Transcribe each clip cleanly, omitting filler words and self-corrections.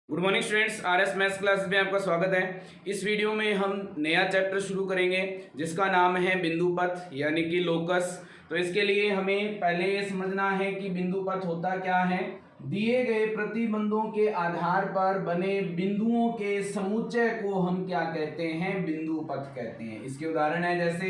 Good morning students, RS maths classes में आपका स्वागत है। इस वीडियो में हम नया चैप्टर शुरू करेंगे जिसका नाम है बिंदु पथ यानी कि लोकस। तो इसके लिए हमें पहले ये समझना है कि बिंदु पथ होता क्या है। दिए गए प्रतिबंधों के आधार पर बने बिंदुओं के समुच्चय को हम क्या कहते हैं? बिंदु पथ कहते हैं। इसके उदाहरण है जैसे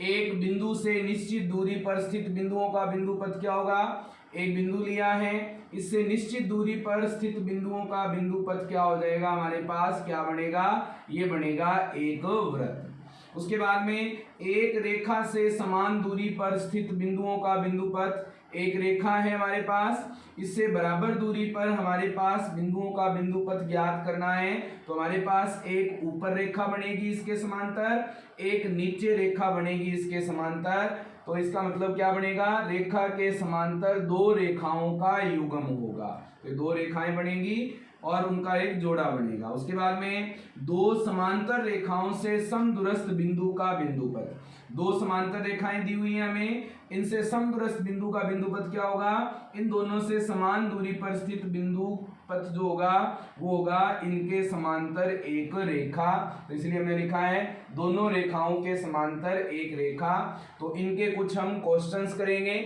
एक बिंदु से निश्चित दूरी पर स्थित बिंदुओं का बिंदु पथ क्या होगा? एक बिंदु लिया है, इससे निश्चित दूरी पर स्थित बिंदुओं का बिंदु पथ क्या हो जाएगा? हमारे पास क्या बनेगा? ये बनेगा एक वृत्त। उसके बाद में एक रेखा से समान दूरी पर स्थित बिंदुओं का बिंदु पथ, एक रेखा है हमारे पास, इससे बराबर दूरी पर हमारे पास बिंदुओं का बिंदु पथ ज्ञात करना है। तो हमारे पास एक ऊपर रेखा बनेगी इसके समांतर, एक नीचे रेखा बनेगी इसके समांतर। तो इसका मतलब क्या बनेगा? रेखा के समांतर दो रेखाओं का युग्म होगा। तो दो रेखाएं बनेगी और उनका एक जोड़ा बनेगा। उसके बाद में दो समांतर रेखाओं से समदूरस्थ बिंदु का बिंदु पथ, दो समांतर रेखाएं दी हुई हैं हमें, इनसे समदूरस्थ बिंदु का बिंदु पथ क्या होगा? इन दोनों से समान दूरी पर स्थित बिंदु पथ जो होगा वो होगा इनके समांतर एक रेखा। तो इसलिए हमने लिखा है दोनों रेखाओं के समांतर एक रेखा। तो इनके कुछ हम क्वेश्चंस करेंगे।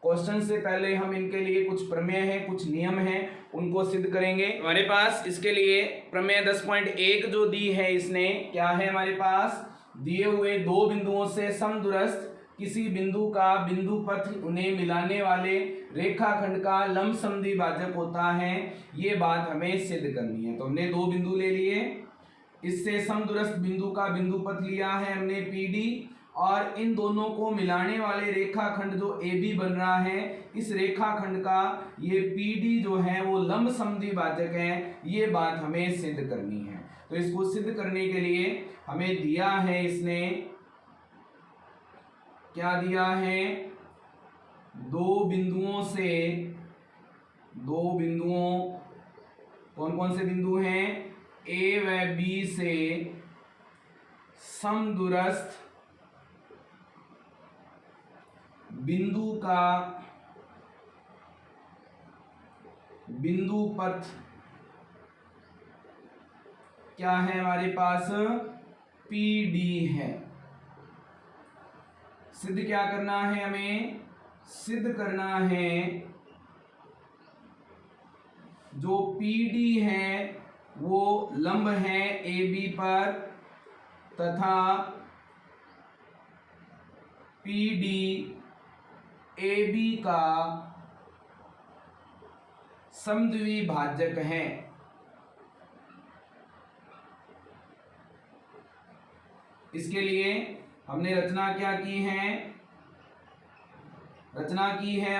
क्वेश्चन से पहले हम इनके लिए कुछ प्रमेय हैं, कुछ नियम हैं, उनको सिद्ध करेंगे। हमारे पास इसके लिए प्रमेय 10.1 जो दी है, इसने क्या है हमारे पास? दिए हुए दो बिंदुओं से समदूरस्थ किसी बिंदु का बिंदु पथ उन्हें मिलाने वाले रेखाखंड का लंब समद्वि भाजक होता है। ये बात हमें सिद्ध करनी है। तो हमने दो बिंदु ले लिए, इससे समदूरस्थ बिंदु का बिंदु पथ लिया है हमने PD, और इन दोनों को मिलाने वाले रेखाखंड जो AB बन रहा है, इस रेखाखंड का ये PD जो है वो लंब समद्वि भाजक है। ये बात हमें सिद्ध करनी है। तो इसको सिद्ध करने के लिए हमें दिया है, इसने क्या दिया है? दो बिंदुओं, कौन कौन से बिंदु हैं? A व B से समदूरस्थ बिंदु का बिंदु पथ क्या है हमारे पास? PD है। सिद्ध क्या करना है हमें? सिद्ध करना है जो PD है वो लंब है AB पर, तथा PD AB का समद्वि भाजक है। इसके लिए हमने रचना क्या की है? रचना की है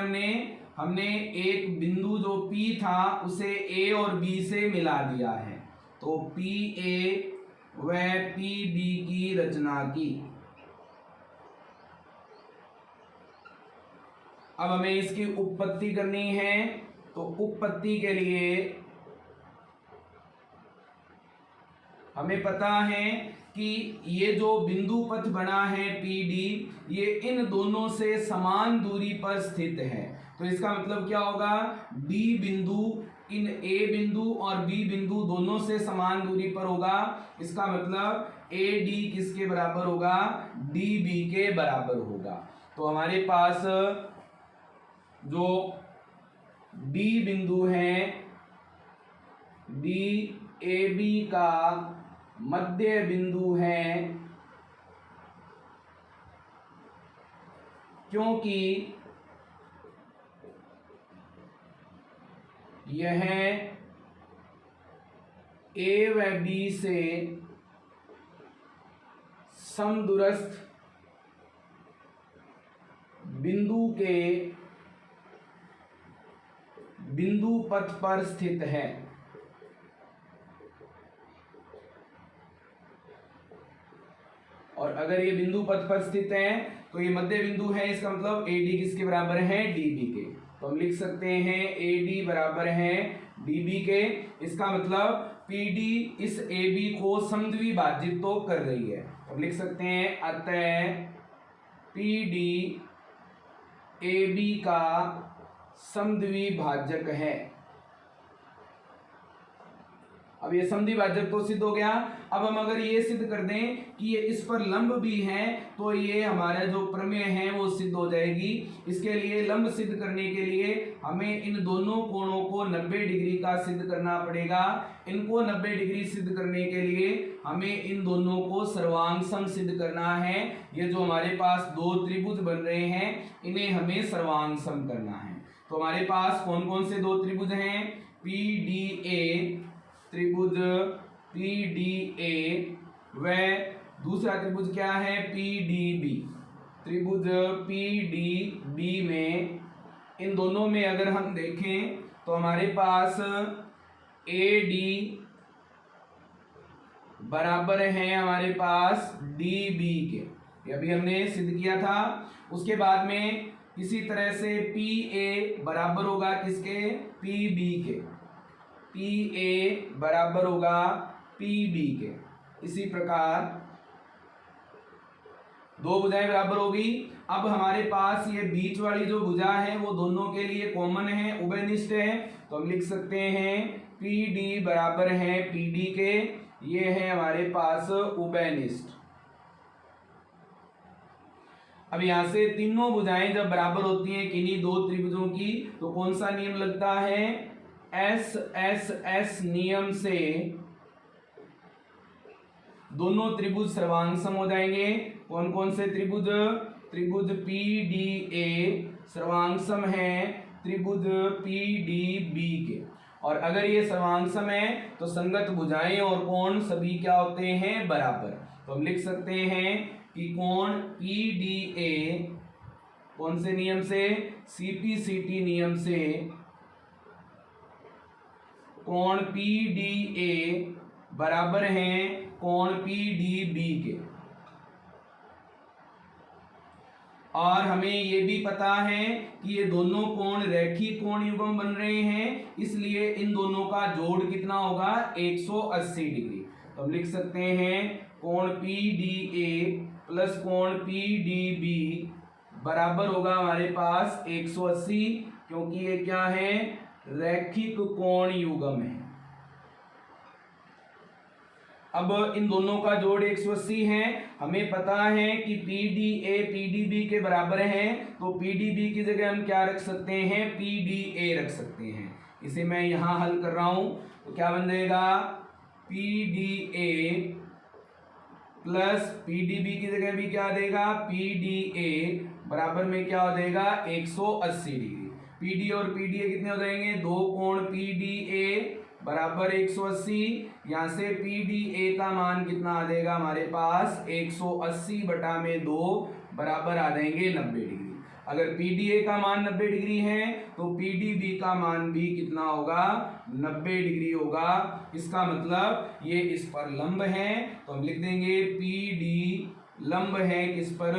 हमने एक बिंदु जो P था उसे A और B से मिला दिया है। तो PA व PB की रचना की। अब हमें इसकी उपपत्ति करनी है। तो उपपत्ति के लिए हमें पता है कि ये जो बिंदु पथ बना है PD, ये इन दोनों से समान दूरी पर स्थित है। तो इसका मतलब क्या होगा? D बिंदु इन A बिंदु और B बिंदु दोनों से समान दूरी पर होगा। इसका मतलब AD किसके बराबर होगा? DB के बराबर होगा। तो हमारे पास जो D बिंदु है, DAB का मध्य बिंदु है, क्योंकि यह A व B से समदूरस्थ बिंदु के बिंदु पथ पर स्थित है। और अगर ये बिंदु पथ पर स्थित है तो ये मध्य बिंदु है, इसका मतलब AD किसके बराबर है? DB के। तो हम लिख सकते हैं AD बराबर है DB के। इसका मतलब PD इस AB को समद्विभाजित तो कर रही है। हम लिख सकते हैं अतः PD AB का समद्विभाजक है। अब ये समद्विभाजक तो सिद्ध हो गया। अब हम अगर ये सिद्ध कर दें कि ये इस पर लंब भी हैं तो ये हमारा जो प्रमेय है वो सिद्ध हो जाएगी। इसके लिए लंब सिद्ध करने के लिए हमें इन दोनों कोणों को 90 डिग्री का सिद्ध करना पड़ेगा। इनको 90 डिग्री सिद्ध करने के लिए हमें इन दोनों को सर्वांग सिद्ध करना है। ये जो हमारे पास दो त्रिभुज बन रहे हैं इन्हें हमें सर्वांग करना है। तो हमारे पास कौन कौन से दो त्रिभुज हैं? PDA त्रिभुज PDA व दूसरा त्रिभुज क्या है? PDB त्रिभुज PDB में इन दोनों में अगर हम देखें तो हमारे पास AD बराबर है हमारे पास DB के, ये अभी हमने सिद्ध किया था। उसके बाद में इसी तरह से PA बराबर होगा किसके? PB के, PA बराबर होगा PB के। इसी प्रकार दो भुजाएं बराबर होगी। अब हमारे पास ये बीच वाली जो भुजा है वो दोनों के लिए कॉमन है, उभयनिष्ठ है, तो हम लिख सकते हैं PD बराबर है PD के, ये है हमारे पास उभयनिष्ठ। अब यहां से तीनों भुजाएं जब बराबर होती हैं किन्हीं दो त्रिभुजों की तो कौन सा नियम लगता है? SSS नियम से दोनों त्रिभुज सर्वांग सम हो जाएंगे। कौन कौन से त्रिभुज? त्रिभुज PDA सर्वांग सम है त्रिभुज PDB के, और अगर ये सर्वांग सम है तो संगत भुजाएं और कोण सभी क्या होते हैं? बराबर। तो हम लिख सकते हैं कि कोण PDA कौन से नियम से? CPCT नियम से कोण PDA बराबर है कोण PDB के। और हमें ये भी पता है कि ये दोनों कोण रैखिक कोण युग्म बन रहे हैं, इसलिए इन दोनों का जोड़ कितना होगा? 180 डिग्री। तो हम लिख सकते हैं कोण PDA प्लस कोण PDB बराबर होगा हमारे पास 180, क्योंकि ये क्या है? रैखिक कोण युग्म है। अब इन दोनों का जोड़ 180 है। हमें पता है कि PDA PDB के बराबर है, तो PDB की जगह हम क्या रख सकते हैं? PDA रख सकते हैं। इसे मैं यहां हल कर रहा हूं तो क्या बन जाएगा? PDA प्लस PDB की जगह भी क्या देगा? PDA बराबर में क्या हो जाएगा? 180 डिग्री। PD और PDA कितने हो जाएंगे? दो कोण PDA बराबर 180। यहाँ से PDA का मान कितना आ जाएगा हमारे पास? 180 बटा में 2 बराबर आ जाएंगे 90 डिग्री। अगर PDA का मान 90 डिग्री है तो PDB का मान भी कितना होगा? 90 डिग्री होगा। इसका मतलब ये इस पर लंब है, तो हम लिख देंगे PD लंब है किस पर?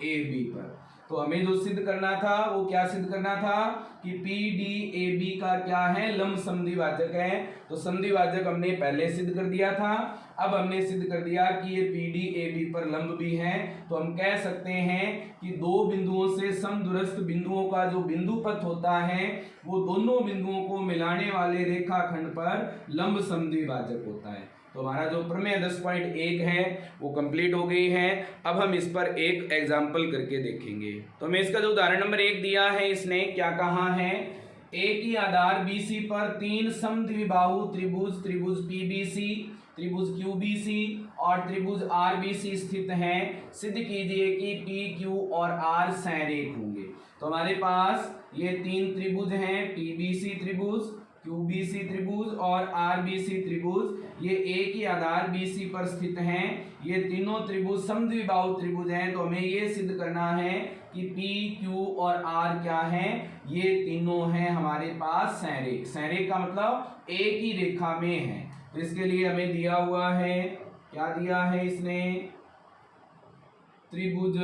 AB पर। तो हमें जो सिद्ध करना था वो क्या सिद्ध करना था कि PDAB का क्या है? लंब समद्विभाजक है। तो समद्विभाजक हमने पहले सिद्ध कर दिया था। अब हमने सिद्ध कर दिया कि ये PDAB पर लंब भी है, तो हम कह सकते हैं कि दो बिंदुओं से समदूरस्थ बिंदुओं का जो बिंदुपथ होता है वो दोनों बिंदुओं को मिलाने वाले रेखाखंड पर लंब समद्विभाजक होता है। तो हमारा जो प्रमेय 10.1 है वो कंप्लीट हो गई है। अब हम इस पर एक एग्जाम्पल करके देखेंगे। तो हमें इसका जो उदाहरण नंबर 1 दिया है, इसने क्या कहा है? एक ही आधार BC पर तीन समद्विबाहु त्रिभुज, त्रिभुज PBC, त्रिभुज QBC और त्रिभुज RBC स्थित हैं। सिद्ध कीजिए कि PQ और R संरेख होंगे। तो हमारे पास ये तीन त्रिभुज हैं, PBC त्रिभुज, QBC त्रिभुज और RBC त्रिभुज। ये एक ही आधार BC पर स्थित हैं। ये तीनों त्रिभुज समद्विबाहु त्रिभुज हैं। तो हमें ये सिद्ध करना है कि P, Q और R क्या हैं? ये तीनों हैं हमारे पास संरेख। संरेख का मतलब एक ही रेखा में है। तो इसके लिए हमें दिया हुआ है, क्या दिया है इसने? त्रिभुज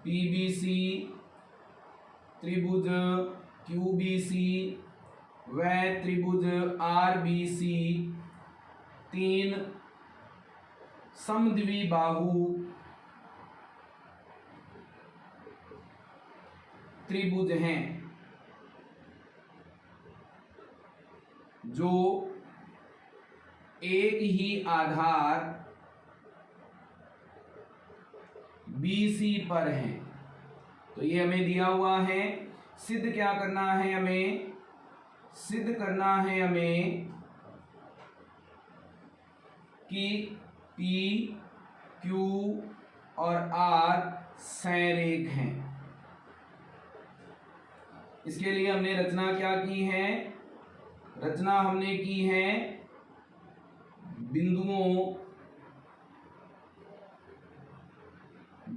PBC, त्रिभुज QBC व त्रिभुज RBC तीन समद्विबाहु त्रिभुज हैं जो एक ही आधार BC पर है। तो ये हमें दिया हुआ है। सिद्ध क्या करना है हमें? सिद्ध करना है हमें कि P, Q और R संरेख हैं। इसके लिए हमने रचना क्या की है? रचना हमने की है बिंदुओं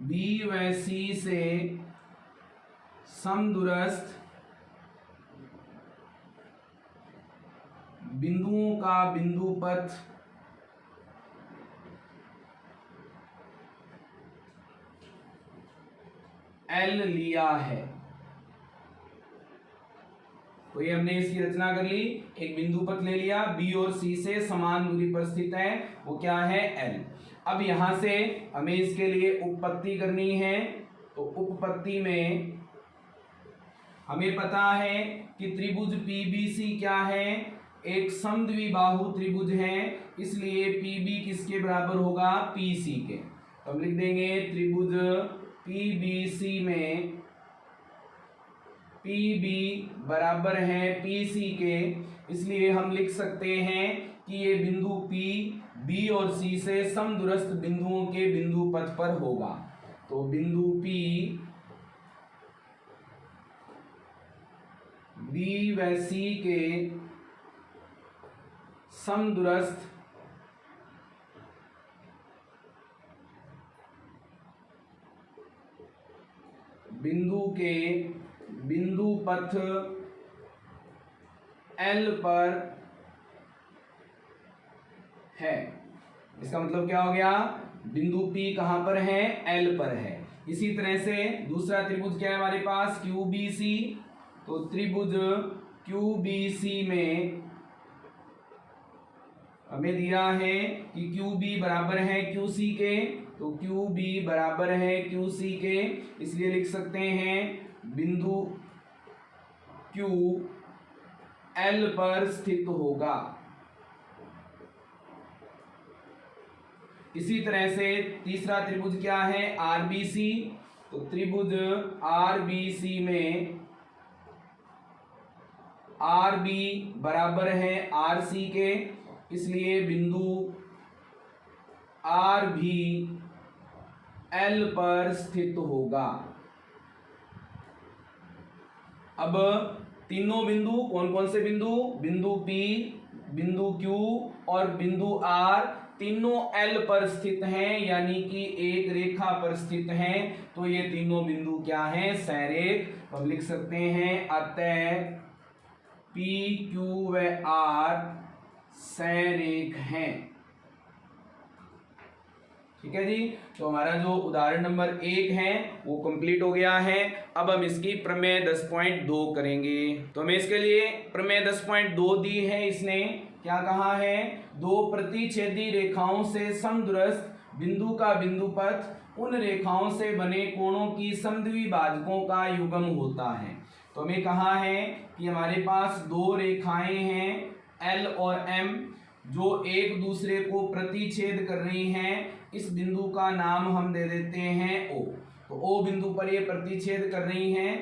B व C से समदूरस्थ बिंदुओं का बिंदु पथ L लिया है। तो ये हमने इसकी रचना कर ली। एक बिंदु पथ ले लिया, B और C से समान दूरी पर स्थित है, वो क्या है? L। अब यहां से हमें इसके लिए उपपत्ति करनी है। तो उपपत्ति में हमें पता है कि त्रिभुज PBC क्या है? एक समद्विबाहु त्रिभुज है, इसलिए PB किसके बराबर होगा? PC के। तो हम लिख देंगे त्रिभुज PBC में PB बराबर है PC के, इसलिए हम लिख सकते हैं कि ये बिंदु P B और C से समदूरस्थ बिंदुओं के बिंदु पथ पर होगा। तो बिंदु P B व C के समदूरस्थ बिंदु के बिंदु पथ L पर है। इसका मतलब क्या हो गया? बिंदु P कहां पर है? L पर है। इसी तरह से दूसरा त्रिभुज क्या है हमारे पास? QBC। तो त्रिभुज QBC में हमें दिया है कि QB बराबर है QC के। तो QB बराबर है QC के, इसलिए लिख सकते हैं बिंदु Q L पर स्थित होगा। इसी तरह से तीसरा त्रिभुज क्या है? RBC। तो त्रिभुज RBC में RB बराबर है RC के, इसलिए बिंदु R भी L पर स्थित होगा। अब तीनों बिंदु कौन कौन से बिंदु? बिंदु P, बिंदु Q और बिंदु R तीनों L पर स्थित हैं, यानी कि एक रेखा पर स्थित हैं। तो ये तीनों बिंदु क्या हैं? संरेख। हम लिख सकते हैं अतः P, Q व R संरेख हैं। ठीक है जी। तो हमारा जो उदाहरण नंबर 1 है वो कंप्लीट हो गया है। अब हम इसकी प्रमेय 10.2 करेंगे। तो हमें इसके लिए प्रमेय 10.2 दी है। इसने क्या कहा है? दो प्रतिच्छेदी रेखाओं से समदूरस्थ बिंदु का बिंदु पथ उन रेखाओं से बने कोणों की समद्विभाजकों का युग्म होता है। तो हमें कहा है कि हमारे पास दो रेखाएं हैं L और M, जो एक दूसरे को प्रतिच्छेद कर रही हैं। इस बिंदु का नाम हम दे देते हैं O। तो O बिंदु पर ये प्रतिच्छेद कर रही हैं।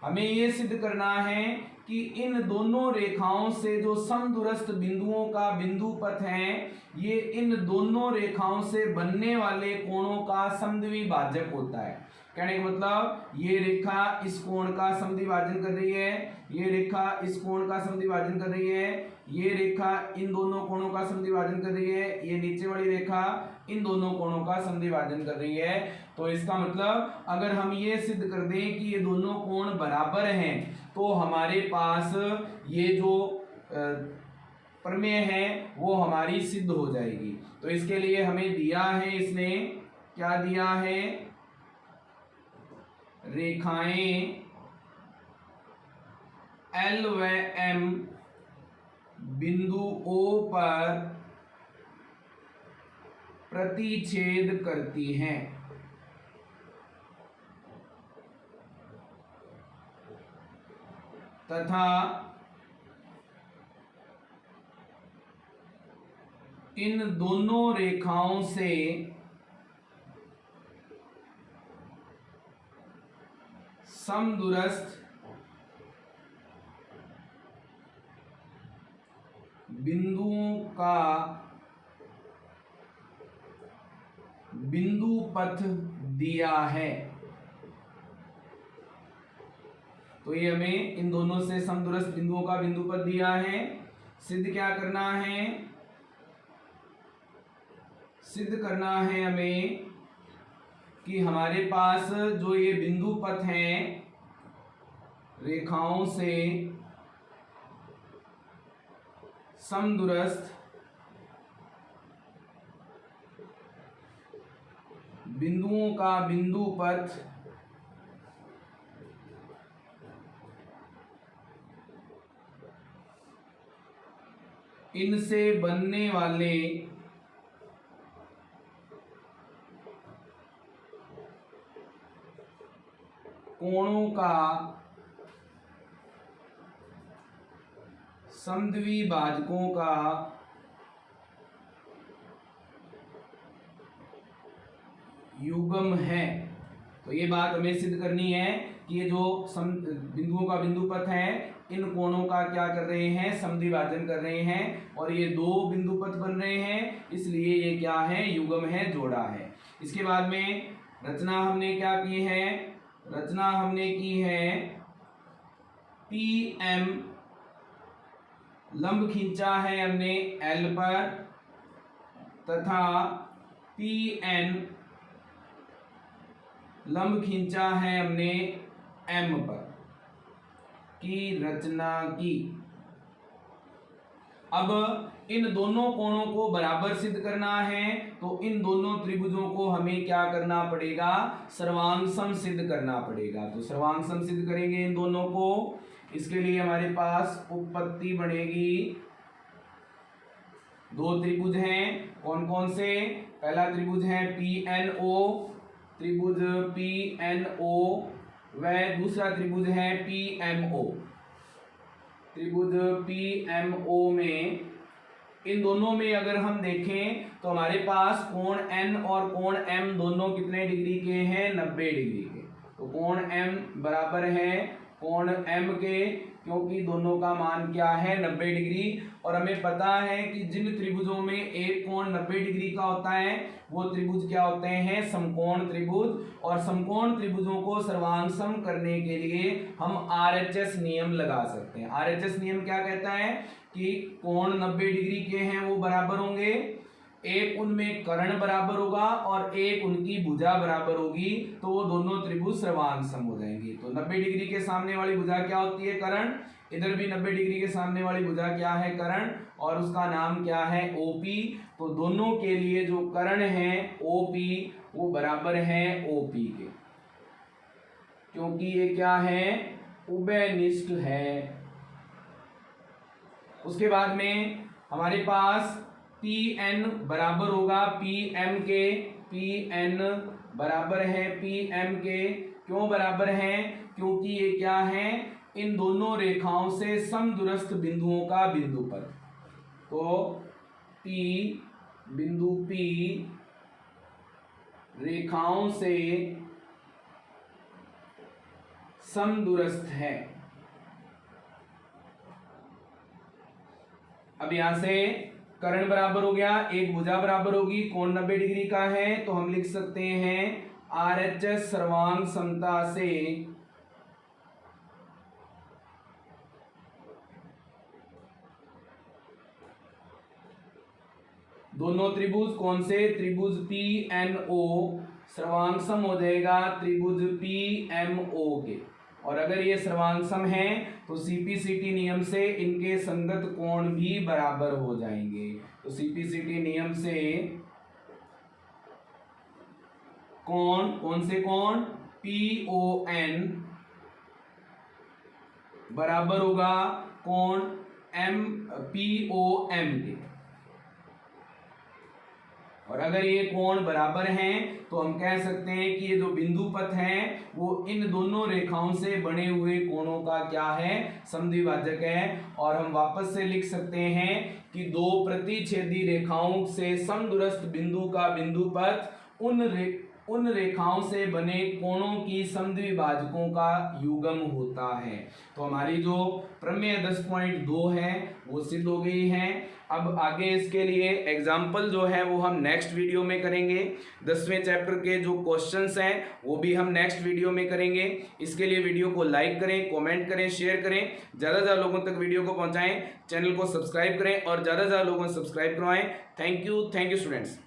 हमें ये सिद्ध करना है कि इन दोनों रेखाओं से जो समदूरस्थ बिंदुओं का बिंदु पथ है, ये इन दोनों रेखाओं से बनने वाले कोणों का समद्विभाजक होता है। कहने का मतलब ये रेखा इस कोण का समद्विभाजन कर रही है, ये रेखा इस कोण का समद्विभाजन कर रही है, ये रेखा इन दोनों कोणों का समद्विभाजन कर रही है, ये नीचे वाली रेखा इन दोनों कोणों का समद्विभाजन कर रही है। तो इसका मतलब अगर हम ये सिद्ध कर दें कि ये दोनों कोण बराबर हैं, तो हमारे पास ये जो प्रमेय है वो हमारी सिद्ध हो जाएगी। तो इसके लिए हमें दिया है, इसने क्या दिया है? रेखाएं L व M बिंदु O पर प्रतिच्छेद करती हैं तथा इन दोनों रेखाओं से समदूरस्थ बिंदुओं का बिंदु पथ दिया है। तो ये हमें इन दोनों से समदूरस्थ बिंदुओं का बिंदु पथ दिया है। सिद्ध क्या करना है? सिद्ध करना है हमें कि हमारे पास जो ये बिंदु पथ हैं रेखाओं से समदूरस्थ बिंदुओं का बिंदु पथ इनसे बनने वाले कोणों का समद्विभाजकों का युग्म है। तो ये बात हमें सिद्ध करनी है कि ये जो बिंदुओं का बिंदु पथ है इन कोणों का क्या कर रहे हैं? समद्विभाजन कर रहे हैं और ये दो बिंदु पथ बन रहे हैं, इसलिए ये क्या है? युग्म है, जोड़ा है। इसके बाद में रचना हमने क्या की है? रचना हमने की है PM लंब खींचा है हमने L पर तथा PN लंब खींचा है हमने M पर की रचना की। अब इन दोनों कोणों को बराबर सिद्ध करना है तो इन दोनों त्रिभुजों को हमें क्या करना पड़ेगा? सर्वांगसम सिद्ध करना पड़ेगा। तो सर्वांगसम सिद्ध करेंगे इन दोनों को। इसके लिए हमारे पास उपपत्ति बनेगी। दो त्रिभुज हैं, कौन कौन से? पहला त्रिभुज है PNO, त्रिभुज PNO व दूसरा त्रिभुज है PMO। त्रिभुज PMO में इन दोनों में अगर हम देखें तो हमारे पास कोण N और कोण M दोनों कितने डिग्री के हैं? 90 डिग्री के। तो कोण M बराबर है कोण M के, क्योंकि दोनों का मान क्या है? 90 डिग्री। और हमें पता है कि जिन त्रिभुजों में एक कोण 90 डिग्री का होता है वो त्रिभुज क्या होते हैं? समकोण त्रिभुज। और समकोण त्रिभुजों को सर्वांगसम करने के लिए हम RHS नियम लगा सकते हैं। RHS नियम क्या कहता है कि कोण 90 डिग्री के हैं वो बराबर होंगे, एक उनमें कर्ण बराबर होगा और एक उनकी भुजा बराबर होगी, तो वो दोनों त्रिभुज सर्वांगसम हो जाएंगे। तो 90 डिग्री के सामने वाली भुजा क्या होती है? कर्ण। इधर भी 90 डिग्री के सामने वाली भुजा क्या है? कर्ण, और उसका नाम क्या है? OP। तो दोनों के लिए जो कर्ण है OP वो बराबर है OP के, क्योंकि ये क्या है? उभयनिष्ठ है। उसके बाद में हमारे पास PN बराबर होगा PM के। PN बराबर है PM के। क्यों बराबर है? क्योंकि ये क्या है? इन दोनों रेखाओं से समदूरस्थ बिंदुओं का बिंदु पथ। तो बिंदु P रेखाओं से समदूरस्थ है। अब यहां से कर्ण बराबर हो गया, एक भुजा बराबर होगी, कोण 90 डिग्री का है, तो हम लिख सकते हैं RHS सर्वांग समता से दोनों त्रिभुज, कौन से? त्रिभुज PNO सर्वांगसम हो जाएगा त्रिभुज PMO के। और अगर ये सर्वांगसम है तो CPCT नियम से इनके संगत कोण भी बराबर हो जाएंगे। तो CPCT नियम से कोण, कौन से कोण? PON बराबर होगा कोण POM के। और अगर ये कोण बराबर हैं तो हम कह सकते हैं कि ये जो बिंदु पथ है वो इन दोनों रेखाओं से बने हुए कोणों का क्या है? समद्विभाजक है। और हम वापस से लिख सकते हैं कि दो प्रतिच्छेदी रेखाओं से समदूरस्थ बिंदु का बिंदुपथ उन रेखाओं से बने कोणों की समद्विभाजकों का युग्म होता है। तो हमारी जो प्रमेय 10.2 है वो सिद्ध हो गई है। अब आगे इसके लिए एग्जाम्पल जो है वो हम नेक्स्ट वीडियो में करेंगे। 10वें चैप्टर के जो क्वेश्चंस हैं वो भी हम नेक्स्ट वीडियो में करेंगे। इसके लिए वीडियो को लाइक करें, कमेंट करें, शेयर करें, ज़्यादा से ज़्यादा लोगों तक वीडियो को पहुंचाएं, चैनल को सब्सक्राइब करें और ज़्यादा से ज़्यादा लोगों को सब्सक्राइब करवाएं। Thank you students.